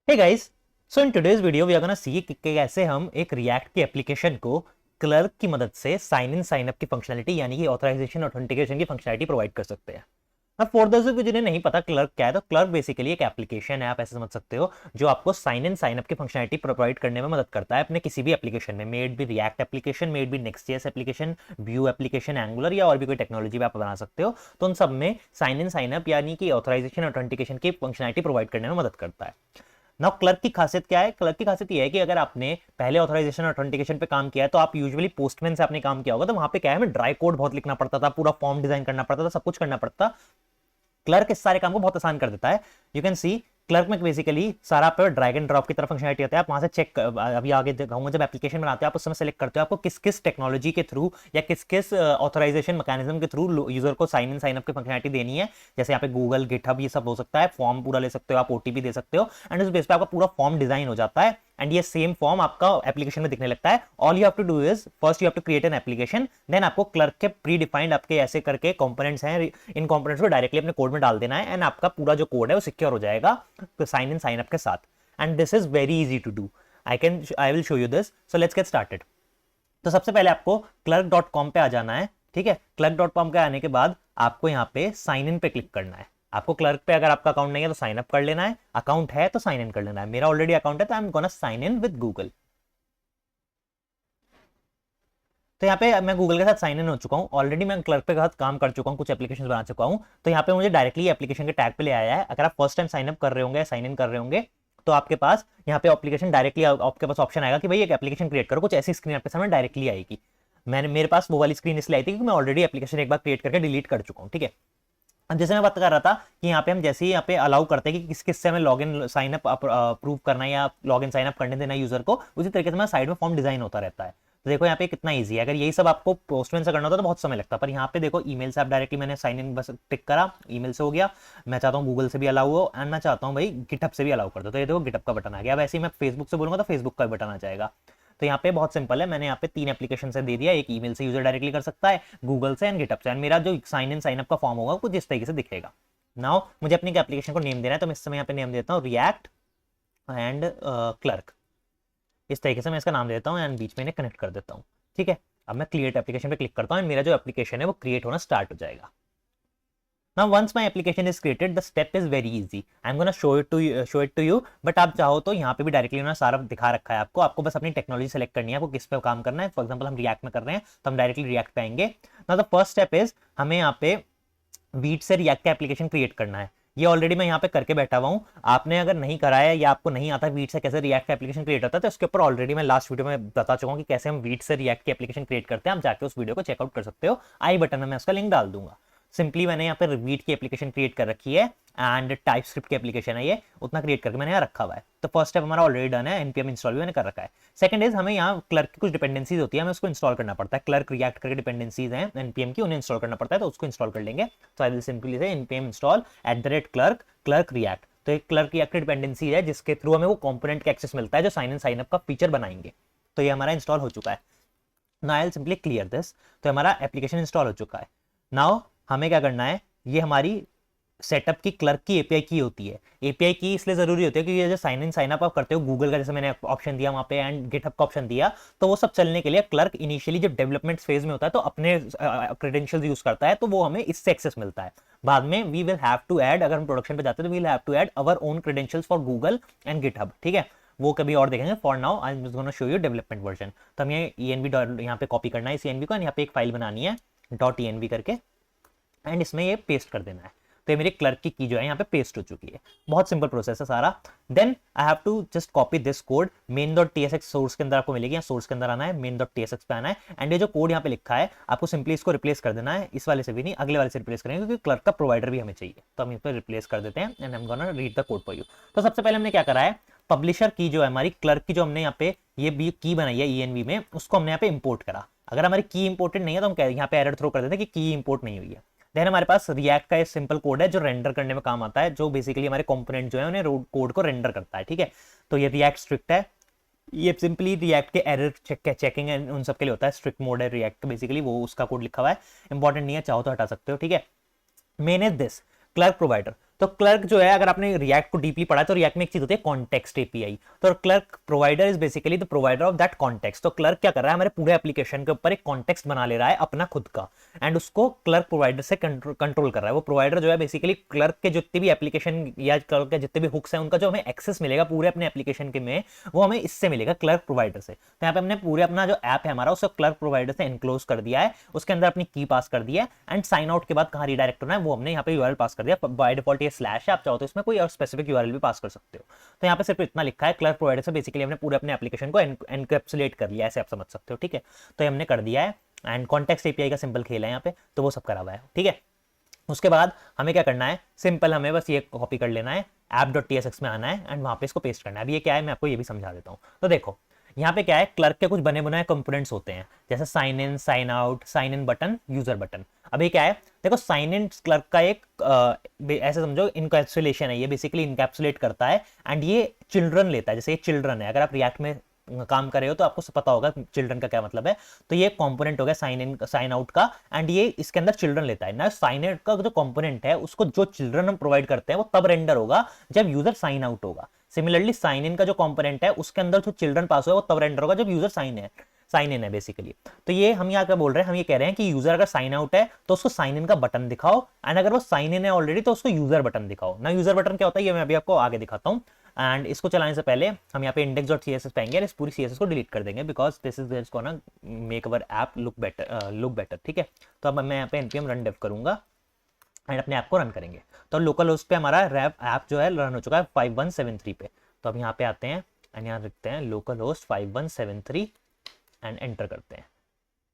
Hey guys, so in today's video we are gonna see कि कैसे हम एक React की एप्लीकेशन को क्लर्क की मदद से साइन इन साइन अप की फंक्शनलिटी यानी कि ऑथराइजेशन ऑथेंटिकेशन की फंक्शनलिटी प्रोवाइड कर सकते हैं। अब फॉर दोस ऑफ जिन्हें नहीं पता क्लर्क क्या है, तो क्लर्क बेसिकली एक एप्लीकेशन है, आप ऐसे समझ सकते हो, जो आपको साइन इन साइन अप की फंक्शनलिटी प्रोवाइड करने में मदद करता है अपने किसी भी एप्लीकेशन में, maybe React application, maybe Next JS application, Vue application, Angular या और भी कोई टेक्नोलॉजी भी आप बना सकते हो। तो उन सब में साइन इन साइन अप यानी कि ऑथराइजेशन ऑथेंटिकेशन की फंक्शनलिटी प्रोवाइड करने में मदद करता है। नाउ क्लर्क की खासियत क्या है? क्लर्क की खासियत ये है कि अगर आपने पहले ऑथराइजेशन और ऑथेंटिकेशन पे काम किया है, तो आप यूजुअली पोस्टमैन से आपने काम किया होगा, तो वहां पे क्या है, हमें ड्राई कोड बहुत लिखना पड़ता था, पूरा फॉर्म डिजाइन करना पड़ता था, सब कुछ करना पड़ता। क्लर्क इस सारे काम को बहुत आसान कर देता है। यू कैन सी क्लर्क में बेसिकली सारा पे ड्रैग एंड ड्रॉप की तरफ फंक्शनलिटी होता है। आप वहां से चेक, अभी आगे दिखाऊंगा, जब एप्लीकेशन बनाते हो आप उस समय सेलेक्ट करते हो आपको किस किस टेक्नोलॉजी के थ्रू या किस किस ऑथराइजेशन मैकेनिज्म के थ्रू यूजर को साइन इन साइन अप की फंक्शनलिटी देनी है। जैसे यहाँ पे गूगल, गिटहब, ये सब हो सकता है, फॉर्म पूरा ले सकते हो, आप ओटीपी दे सकते हो, एंड उस बेस पे आपका पूरा फॉर्म डिजाइन हो जाता है एंड ये सेम फॉर्म आपका एप्लीकेशन में दिखने लगता है। All you have to do is first you have to create an application, then आपको क्लर्क के प्री डिफाइंड आपके ऐसे करके कंपोनेंट्स हैं, इन कंपोनेंट्स को डायरेक्टली अपने कोड में डाल देना है एंड आपका पूरा जो कोड है वो सिक्योर हो जाएगा साइन इन साइन अप के साथ। And this is very easy to do. I will show you this, so let's get started. तो सबसे पहले आपको क्लर्क.com पे आ जाना है। ठीक है, क्लर्क.com पे आने के बाद आपको यहाँ पे साइन इन पे क्लिक करना है। आपको क्लर्क पे अगर आपका अकाउंट नहीं है तो साइन अप कर लेना है, अकाउंट है तो साइन इन कर लेना है। मेरा ऑलरेडी अकाउंट है तो I am gonna sign in with Google. तो यहाँ पे मैं गूगल के साथ साइन इन हो चुका हूँ ऑलरेडी, मैं क्लर्क पे साथ काम कर चुका हूँ, कुछ एप्लीकेशन बना चुका हूँ। तो यहाँ पे मुझे डायरेक्टली एप्लीकेशन के टैग पे ले आया है। अगर आप फर्स्ट टाइम साइन अप कर रहे होंगे, साइन इन कर रहे होंगे, तो आपके पास यहाँ पे एप्लीकेशन डायरेक्टली आपके पास ऑप्शन आएगा कि भाई एक एप्लीकेशन क्रिएट करो, कुछ ऐसी स्क्रीन आपके सामने डायरेक्टली आएगी। मेरे पास वो वाली स्क्रीन इसलिए आई थी क्योंकि मैं ऑलरेडी एप्लीकेशन एक बार क्रिएट करके डिलीट कर चुका हूँ। ठीक है, अब जैसे मैं बात कर रहा था कि यहाँ पे हम जैसे ही यहाँ पे अलाउ करते हैं कि किस किस से हमें लॉगिन साइन अप अप्रूव करना है या लॉगिन साइन अप करने देना है यूजर को, उसी तरीके से हमारा साइड में फॉर्म डिजाइन होता रहता है। तो देखो यहाँ पे कितना इजी है। अगर यही सब आपको पोस्टमैन से करना होता तो बहुत समय लगता, पर यहाँ पे देखो ईमेल से आप डायरेक्टली, मैंने साइन इन बस टिक करा, ईमेल से हो गया। मैं चाहता हूँ गूगल से भी अलाउ हो एंड मैं चाहता हूँ भाई गिटहब से भी अलाउ कर दो, तो ये देखो गिटहब का बटन आ गया। अब ऐसे ही मैं फेसबुक से बोलूंगा तो फेसबुक का बटन आ जाएगा। तो यहाँ पे बहुत सिंपल है, मैंने यहाँ पे 3 एप्लीकेशन से दे दिया, एक ईमेल से यूजर डायरेक्टली कर सकता है, गूगल से एंड गिटहब से, एंड मेरा जो साइन इन साइन अप का फॉर्म होगा कुछ इस तरीके से दिखेगा। नाउ मुझे अपनी एप्लीकेशन को नेम देना है, तो मैं इस समय यहाँ पे नेम देता हूँ रिएक्ट एंड क्लर्क। इस तरीके से मैं इसका नाम देता हूँ एंड बीच में इन्हें कनेक्ट कर देता हूँ। ठीक है, अब मैं क्रिएट एप्लीकेशन पे क्लिक करता हूँ एंड मेरा जो एप्लीकेशन है वो क्रिएट होना स्टार्ट हो जाएगा। Now once my application is created, the step is very easy. I'm gonna show it to you. But आप चाहो तो यहाँ पे भी डायरेक्टली ना सारा दिखा रखा है आपको। आपको बस अपनी टेक्नोलॉजी सेलेक्ट करनी है, आपको किस पे काम करना है। फॉर एग्जांपल हम रिएक्ट में कर रहे हैं तो हम डायरेक्टली रिएक्ट पे आएंगे। Now the first step is हमें यहाँ पे वीट से रिएक्ट का एप्लीकेशन क्रिएट करना है। ये ऑलरेडी मैं यहाँ पे करके बैठा हुआ हूँ। आपने अगर नहीं करा है या आपको नहीं आता वीट से कैसे रिएक्ट का एप्लीकेशन क्रिएट होता है, तो उसके ऊपर ऑलरेडी मैं लास्ट वीडियो में बता चुका हूँ कि कैसे हम वीट से रिएक्ट की एप्लीकेशन क्रिएट करते हैं। आप जाके उस वीडियो को चेकआउट कर सकते हो, आई बटन में मैं उसका लिंक डाल दूंगा। सिंपली मैंने यहाँ पे वीट की एप्लीकेशन क्रिएट कर रखी है एंड टाइप स्क्रिप्ट की एप्लीकेशन है, ये उतना क्रिएट करके मैंने यहाँ रखा हुआ है। तो फर्स्ट स्टेप हमारा ऑलरेडी डन है, एनपीएम इंस्टॉल भी मैंने कर रखा है। सेकंड इज हमें यहाँ क्लर्क की कुछ डिपेंडेंसीज होती है, हमें उसको इंस्टॉल करना पड़ता है। क्लर्क रिएक्ट करके डिपेंडेंसीज हैं एनपीएम की, उन्हें इंस्टॉल करना पड़ता है, तो उसको इंस्टॉल कर लेंगे। तो आई विल सिंपली से npm install @clerk clerk react. तो एक क्लर्क रिएक्ट की डिपेंडेंसी है जिसके थ्रू हमें वो कंपोनेंट का एक्सेस मिलता है जो साइन इन साइन अप का फीचर बनाएंगे। तो ये हमारा इंस्टॉल हो चुका है। Now I will simply clear this. तो हमारा एप्लीकेशन इंस्टॉल हो चुका है। नाउ हमें क्या करना है, ये हमारी सेटअप की क्लर्क की एपीआई की होती है। एपीआई की इसलिए जरूरी होती है क्योंकि ये जो साइन इन साइन अप आप करते हो गूगल का, जैसे मैंने ऑप्शन दिया वहाँ पे एंड गिटहब का ऑप्शन दिया, तो वो सब चलने के लिए क्लर्क इनिशियली जब डेवलपमेंट फेज में होता है तो अपने क्रेडेंशियल्स यूज करता है, तो वो हमें इससे एक्सेस मिलता है। बाद में we will have to add, अगर हम प्रोडक्शन पे जाते हैं तो we will have to add our own credentials for Google and GitHub. ठीक है, वो कभी और देखेंगे। For now I am just gonna show you development version. तो हम ये env यहाँ पे कॉपी करना है इस env को, यहाँ पे एक फाइल बनानी है .env करके एंड इसमें ये पेस्ट कर देना है। तो ये मेरी क्लर्क की जो है यहाँ पे पेस्ट हो चुकी है। बहुत सिंपल प्रोसेस है सारा। Then I have to just copy this code main.tsx source के अंदर आपको मिलेगी, यहाँ सोर्स के अंदर आना है, main.tsx पे आना है एंड ये जो कोड यहाँ पे लिखा है आपको सिंपली इसको रिप्लेस कर देना है। इस वाले से भी नहीं, अगले वाले से रिप्लेस करेंगे क्योंकि क्लर्क का प्रोवाइडर भी हमें चाहिए, तो हम इस पर रिप्लेस कर देते हैं and I am gonna read the code for you. तो सबसे पहले हमने क्या करा है, पब्लिशर की जो है हमारी क्लर्क की जो हमने यहाँ पे ये भी की बनाई है env में, उसको हमने यहाँ पे इंपोर्ट करा। अगर हमारी की इंपोर्टेड नहीं है तो हम यहाँ पे एरर थ्रो कर देते हैं कि की इंपोर्ट नहीं हुई है। देन हमारे पास रिएक्ट का एक सिंपल कोड है जो रेंडर करने में काम आता है, जो बेसिकली हमारे कंपोनेंट जो है उन्हें कोड को रेंडर करता है। ठीक है, तो ये रिएक्ट स्ट्रिक्ट है, ये सिंपली रिएक्ट के एरर चेकिंग उन सब के लिए होता है। स्ट्रिक्ट मोड है रिएक्ट बेसिकली, वो उसका कोड लिखा हुआ है, इंपॉर्टेंट नहीं है, चाहो तो हटा सकते हो। ठीक है, main is this clerk provider. तो क्लर्क जो है, अगर आपने रिएक्ट को डीपली पढ़ा है तो रिएक्ट में एक चीज होती है कॉन्टेक्स्ट एपीआई। तो clerk provider is basically the provider of that context. तो क्लर्क क्या कर रहा है, हमारे पूरे एप्लीकेशन के ऊपर एक कॉन्टेक्स्ट बना ले रहा है अपना खुद का, एंड उसको क्लर्क प्रोवाइडर से कंट्रोल कर रहा है। वो प्रोवाइडर जो है बेसिकली क्लर्क के जितने भी एप्लीकेशन या क्लर्क के जितने भी हुक्स हैं उनका जो हमें एक्सेस मिलेगा पूरे अपने एप्लीकेशन के में, वो हमें इससे मिलेगा क्लर्क प्रोवाइडर से। तो यहाँ पे हमने पूरे अपना जो ऐप है हमारा उसको क्लर्क प्रोवाइडर से एनक्लोज कर दिया है, उसके अंदर अपनी की पास कर दिया है, एंड साइन आउट के बाद कहाँ रिडायरेक्ट होना है वो हमने यहाँ पे यूआरएल पास कर दिया। बाय डिफॉल्ट ये स्लैश है, आप चाहो तो इसमें कोई और स्पेसिफिक यूआरएल भी पास कर सकते हो। तो यहाँ पे सिर्फ इतना लिखा है, क्लर्क प्रोवाइडर से बेसिकली हमने पूरे अपने एप्लीकेशन को एनकैप्सुलेट कर लिया, ऐसे आप समझ सकते हो, ठीक है। तो ये हमने कर दिया है, एंड कॉन्टेक्स्ट एपीआई का सिंपल खेल है यहाँ पे, तो वो सब करा हुआ है, ठीक है। उसके बाद हमें क्या करना है, सिंपल हमें बस ये कॉपी कर लेना है, app.tsx में आना है एंड वहां पे इसको पेस्ट करना है। अब ये क्या है मैं आपको ये भी समझा देता हूँ। तो देखो यहाँ पे क्या है, क्लर्क के कुछ बने बनाए कंपोनेंट्स होते हैं, जैसे sign in, sign out, sign in button, user button. अब ये क्या है, देखो साइन इन क्लर्क का एक ऐसे समझो इनकैप्सुलेशन है, ये बेसिकली इनकैप्सुलेट करता है, एंड ये चिल्ड्रन लेता है। जैसे ये चिल्ड्रन है, अगर आप रिएक्ट में काम कर रहे हो तो आपको पता होगा चिल्ड्रन का क्या मतलब है। तो ये कंपोनेंट हो गया साइन इन साइन आउट का, एंड ये इसके अंदर चिल्ड्रन लेता है ना। साइन इन का जो कंपोनेंट है उसको जो चिल्ड्रन हम प्रोवाइड करते हैं वो तब रेंडर होगा जब यूजर साइन आउट होगा। सिमिलरली साइन इन का जो कंपोनेंट है उसके अंदर जो चिल्ड्रन पास हुआ वो तब रेंडर होगा जब यूजर साइन इन है बेसिकली। तो ये हम यहाँ क्या बोल रहे हैं, हम ये कह रहे हैं कि यूजर अगर साइन आउट है तो उसको साइन इन का बटन दिखाओ, एंड अगर वो साइन इन है ऑलरेडी तो उसको यूजर बटन दिखाओ ना। यूजर बटन क्या होता है ये मैं अभी आपको आगे दिखाता हूँ, एंड इसको चलाने से पहले हम यहाँ पे index.css पाएंगे, इस पूरी css को डिलीट कर देंगे because this is just gonna make our app look better, ठीक है। तो अब मैं यहाँ पे npm run dev करूंगा एंड अपने ऐप को रन करेंगे। तो लोकल होस्ट पे हमारा रैप ऐप जो है रन हो चुका है 5173 पे। तो अब यहाँ पे आते हैं एंड यहाँ लिखते हैं लोकल होस्ट 5173 एंड एंटर करते हैं।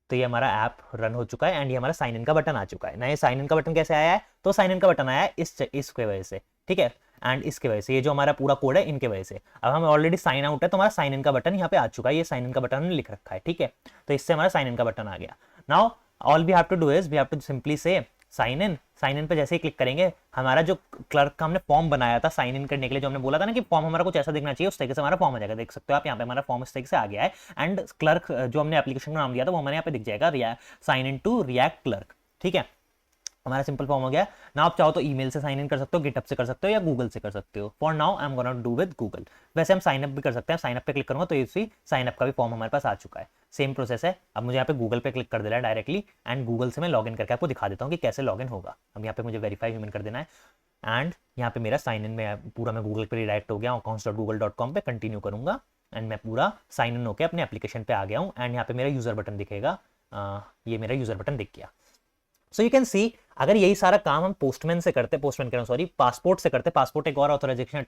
तो ये हमारा ऐप रन हो चुका है एंड ये हमारा साइन इन का बटन आ चुका है ना। ये साइन इन का बटन कैसे आया है, तो साइन इन का बटन आया है इसके वजह से, ठीक है, एंड इसके वजह से, ये जो हमारा पूरा कोड है इनके वजह से। अब हम ऑलरेडी साइन आउट है तो हमारा साइन इन का बटन यहाँ पे आ चुका है, ये साइन इन का बटन हमने लिख रखा है, ठीक है। तो इससे हमारा साइन इन का बटन आ गया। Now all we have to do is we have to simply से साइन इन पे जैसे ही क्लिक करेंगे, हमारा जो क्लर्क का हमने फॉर्म बनाया था साइन इन करने के लिए, जो हमने बोला था ना कि फॉर्म हमारा कुछ ऐसा दिखना चाहिए, उस तरीके से हमारा फॉर्म आ जाएगा। देख सकते हो आप यहाँ पे हमारा फॉर्म इस तरीके से आ गया है, एंड क्लर्क जो हमने एप्लीकेशन का नाम दिया था वो हमारे यहाँ पे दिख जाएगा, sign in to React Clerk, ठीक है। हमारा सिंपल फॉर्म हो गया ना। आप चाहो तो ईमेल से साइन इन कर सकते हो, गिटहब से कर सकते हो या गूगल से कर सकते हो। For now I am gonna do with Google. वैसे हम साइन अप भी कर सकते हैं, साइन अप पे क्लिक करूंगा तो इसी साइन अप का भी फॉर्म हमारे पास आ चुका है, सेम प्रोसेस है। अब मुझे यहाँ पे गूगल पे क्लिक कर देना है डायरेक्टली, एंड गूगल से मैं लॉगिन करके आपको दिखा देता हूँ कि कैसे लॉगिन होगा। अब यहाँ पे मुझे वेरीफाई ह्यूमन कर देना है, एंड यहाँ पे मेरा साइन इन में पूरा मैं गूगल पे रिडायरेक्ट हो गया, accounts.google.com पे कंटिन्यू करूंगा, एंड मैं पूरा साइन इन होकर अपने एप्लीकेशन पे आ गया हूँ, एंड यहाँ पे मेरा यूजर बटन दिखेगा। ये मेरा यूजर बटन दिख गया। सो यू कैन सी, अगर यही सारा काम हम पोस्टमैन से करते, पोस्टमैन कह रहा हूँ सॉरी, पासपोर्ट से करते। पासपोर्ट एक और ऑथराइजेशन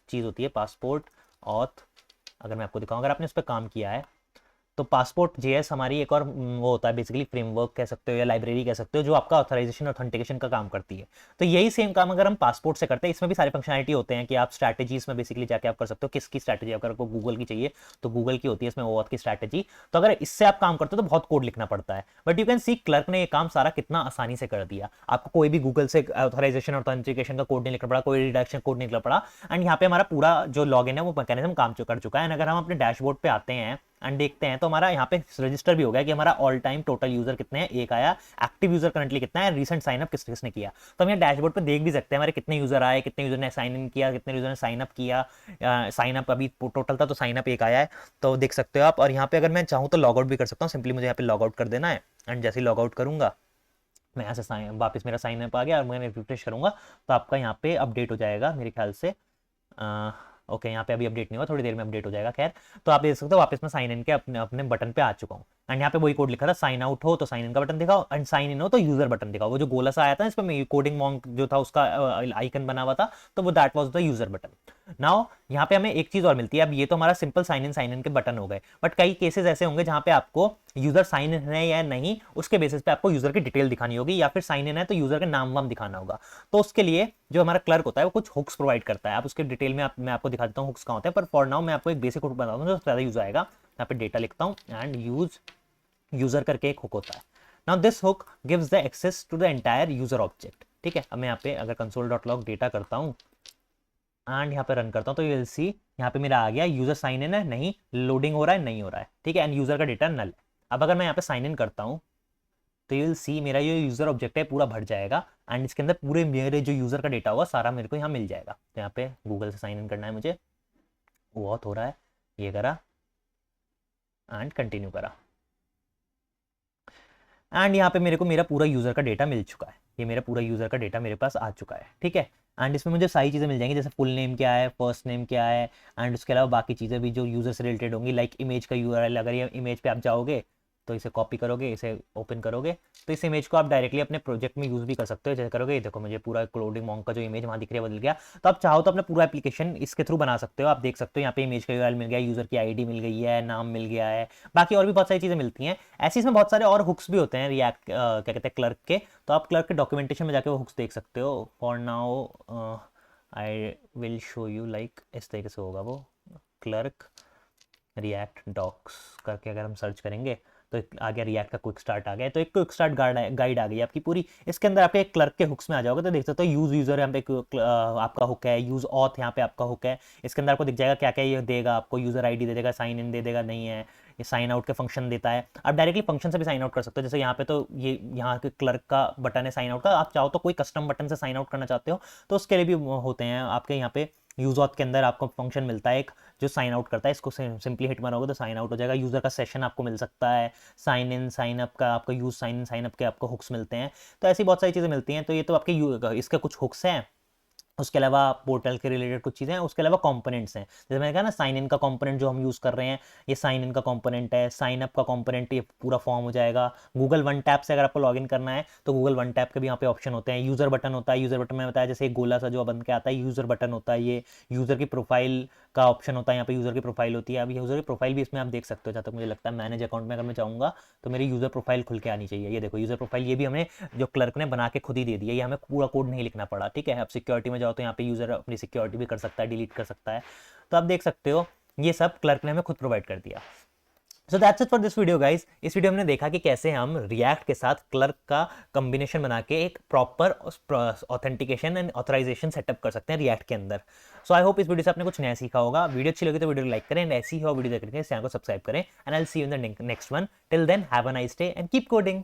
चीज़ होती है, पासपोर्ट ऑथ। अगर मैं आपको दिखाऊँ, अगर आपने इस पर काम किया है तो पासपोर्ट जेएस हमारी एक और वो होता है बेसिकली फ्रेमवर्क कह सकते हो या लाइब्रेरी कह सकते हो, जो आपका ऑथराइजेशन ऑथेंटिकेशन का काम करती है। तो यही सेम काम अगर हम पासपोर्ट से करते हैं, इसमें भी सारे फंक्शनलिटी होते हैं कि आप स्ट्रैटेजीज में बेसिकली जाके आप कर सकते हो। किसकी स्ट्रैटेजी, अगर आपको गूगल की चाहिए तो गूगल की होती है इसमें OAuth की स्ट्रैटेजी। तो अगर इससे आप काम करते हो तो बहुत कोड लिखना पड़ता है, but you can see Clerk ने ये काम सारा कितना आसानी से कर दिया। आपको कोई भी गूगल से ऑथराइजेशन ऑथेंटिकेशन का कोड नहीं लिखना पड़ा, कोई रिडक्शन कोड नहीं लिखना पड़ा, एंड यहाँ पे हमारा पूरा जो लॉगिन है वो मैकेनिज्म काम कर चुका है। अगर हम अपने डैशबोर्ड पे आते हैं एंड देखते हैं तो हमारा यहाँ पे रजिस्टर भी हो गया कि हमारा ऑल टाइम टोटल यूजर कितने हैं, एक आया, एक्टिव यूजर करंटली कितना है, रीसेंट साइन अप किसने किया। तो हम यहाँ डैशबोर्ड पे देख भी सकते हैं हमारे कितने यूजर आए, कितने यूजर ने साइन इन किया, कितने यूजर ने साइन अप किया। साइन अप अभी टोटल था तो साइन अप एक आया है, तो देख सकते हो आप। और यहाँ पे अगर मैं चाहूँ तो लॉग आउट भी कर सकता हूँ, सिंपली मुझे यहाँ पे लॉग आउट कर देना है, एंड जैसे ही लॉग आउट करूंगा मैं यहाँ से वापस मेरा साइन अप आ गया, और मैं रिफ्रेश करूंगा तो आपका यहाँ पे अपडेट हो जाएगा मेरे ख्याल से। ओके यहाँ पे अभी अपडेट नहीं हुआ, थोड़ी देर में अपडेट हो जाएगा। खैर, तो आप देख सकते हो वापस मैं साइन इन के अपने बटन पे आ चुका हूँ, एंड यहाँ पे वही कोड लिखा था, साइन आउट हो तो साइन इन का बटन दिखाओ, एंड साइन इन हो तो यूजर बटन दिखाओ। वो जो गोला सा आया था इस पर कोडिंग मॉन्क जो था उसका आइकन बना हुआ था, तो वो that was the user button. Now यहाँ पे हमें एक चीज और मिलती है। अब ये तो हमारा सिंपल साइन इन के बटन हो गए, बट कई केसेस ऐसे होंगे जहाँ पे आपको यूजर साइन इन है या नहीं उसके बेसिस पे आपको यूजर की डिटेल दिखानी होगी, या फिर साइन इन है तो यूजर का नाम वाम दिखाना होगा। तो उसके लिए जो हमारा क्लर्क होता है वो कुछ हुक्स प्रोवाइड करता है। आप उसके डिटेल में मैं आपको दिखा देता हूँ हुक्स कहाँ होते हैं, पर फॉर नाउ मैं आपको एक बेसिक हुक बताता हूँ जो ज़्यादा यूज आएगा। यहाँ पे डेटा लिखता हूँ एंड यूजर करके एक हुक होता है। Now this hook gives the access to the entire user object, ठीक है। अब मैं यहाँ पे अगर console.log डेटा करता हूँ एंड यहाँ पे रन करता हूँ तो यू विल सी यहाँ पे मेरा आ गया यूजर साइन इन है, नहीं लोडिंग हो रहा है, नहीं हो रहा है, ठीक है, एंड यूजर का डेटा नल है। अब अगर मैं यहाँ पे साइन इन करता हूँ तो यू विल सी मेरा ये यूज़र ऑब्जेक्ट है पूरा भर जाएगा एंड इसके अंदर पूरे मेरे जो यूज़र का डेटा होगा सारा मेरे को यहाँ मिल जाएगा। तो यहाँ पे गूगल से साइन इन करना है मुझे, वो ऑथ हो रहा है, ये करा एंड कंटिन्यू करा एंड यहाँ पे मेरे को मेरा पूरा यूज़र का डेटा मिल चुका है। ये मेरा पूरा यूज़र का डेटा मेरे पास आ चुका है, ठीक है। एंड इसमें मुझे सारी चीज़ें मिल जाएंगी, जैसे फुल नेम क्या है, फर्स्ट नेम क्या है, एंड उसके अलावा बाकी चीज़ें भी जो यूज़र से रिलेटेड होंगी, लाइक इमेज का यूआरएल। अगर ये इमेज पे आप जाओगे तो इसे कॉपी करोगे, इसे ओपन करोगे, तो इस इमेज को आप डायरेक्टली अपने प्रोजेक्ट में यूज़ भी कर सकते हो। जैसे करोगे, ये देखो मुझे पूरा क्लोडिंग मॉन्क का जो इमेज वहाँ दिख रहा है बदल गया। तो आप चाहो तो अपना पूरा एप्लीकेशन इसके थ्रू बना सकते हो। आप देख सकते हो यहाँ पे इमेज का यूआरएल मिल गया, यूज़र की आईडी मिल गई है, नाम मिल गया है, बाकी और भी बहुत सारी चीज़ें मिलती हैं। ऐसे इसमें बहुत सारे और हुक्स भी होते हैं रिएक्ट क्या कहते हैं क्लर्क के, तो आप क्लर्क के डॉक्यूमेंटेशन में जाके वो हुक्स देख सकते हो। For now I will show you, like इस तरीके से होगा वो, क्लर्क रिएक्ट डॉक्स करके अगर हम सर्च करेंगे तो आ गया, रिएक्ट का क्विक स्टार्ट आ गया। तो एक क्विक स्टार्ट गाइड आ गई आपकी पूरी। इसके अंदर आपके एक क्लर्क के हुक्स में आ जाओगे तो देख सकते हो यूज यूजर यहाँ पे आपका हुक है, यूज ऑथ यहाँ पे आपका हुक है। इसके अंदर आपको दिख जाएगा क्या क्या ये देगा आपको, यूजर आईडी दे देगा, साइन इन दे देगा, नहीं है ये साइन आउट के फंक्शन देता है। आप डायरेक्टली फंक्शन से भी साइन आउट कर सकते हो। जैसे यहाँ पे तो ये यहाँ के क्लर्क का बटन है साइन आउट का, आप चाहो तो कोई कस्टम बटन से साइन आउट करना चाहते हो तो उसके लिए भी होते हैं आपके यहाँ पे। यूज ऑथ के अंदर आपको फंक्शन मिलता है एक जो साइन आउट करता है, इसको सिंपली हिट मारोगे तो साइन आउट हो जाएगा। यूजर का सेशन आपको मिल सकता है, साइन इन साइन अप का आपका use sign in sign up के आपको हुक्स मिलते हैं। तो ऐसी बहुत सारी चीज़ें मिलती हैं। तो ये तो आपके इसके कुछ हुक्स हैं। उसके अलावा पोर्टल के रिलेटेड कुछ चीज़ें हैं, उसके अलावा कंपोनेंट्स हैं। जैसे मैंने कहा ना साइन इन का कंपोनेंट जो हम यूज़ कर रहे हैं, ये साइन इन का कंपोनेंट है। साइन अप का कंपोनेंट ये पूरा फॉर्म हो जाएगा। गूगल वन टैप से अगर आपको लॉगिन करना है तो गूगल वन टैप के भी यहाँ पे ऑप्शन होते हैं। यूज़र बटन होता है, यूज़र बटन में बताया जैसे एक गोला सा जो बन के आता है, यूज़र बटन होता है। ये यूज़र की प्रोफाइल का ऑप्शन होता है, यहाँ पे यूज़र की प्रोफाइल होती है। अब यूज़र की प्रोफाइल भी इसमें आप देख सकते हो। जहाँ तक मुझे लगता है मैनेज अकाउंट में अगर मैं चाहूँगा तो मेरी यूज़र प्रोफाइल खुल के आनी चाहिए। ये देखो यूज़र प्रोफाइल, ये भी हमने जो क्लर्क ने बना के खुद ही दे दिया, ये हमें पूरा कोड नहीं लिखना पड़ा, ठीक है। अब सिक्योरिटी में जाओ तो यहाँ पे यूज़र अपनी सिक्योरिटी भी कर सकता है, डिलीट कर सकता है। तो आप देख सकते हो ये सब क्लर्क ने हमें खुद प्रोवाइड कर दिया। So that's it for this video guys. इस वीडियो में हमने देखा कि कैसे हम रिएक्ट के साथ क्लर्क का कॉम्बिनेशन बना के एक proper authentication and authorization setup कर सकते हैं रिएक्ट के अंदर। सो आई होप इस वीडियो से आपने कुछ नया सीखा होगा। वीडियो अच्छी लगी तो वीडियो को लाइक करें एंड ऐसी ही हो वीडियो देखने के लिए चैनल को सब्सक्राइब करें and I will see you in the next one. Till then have a nice day and keep coding.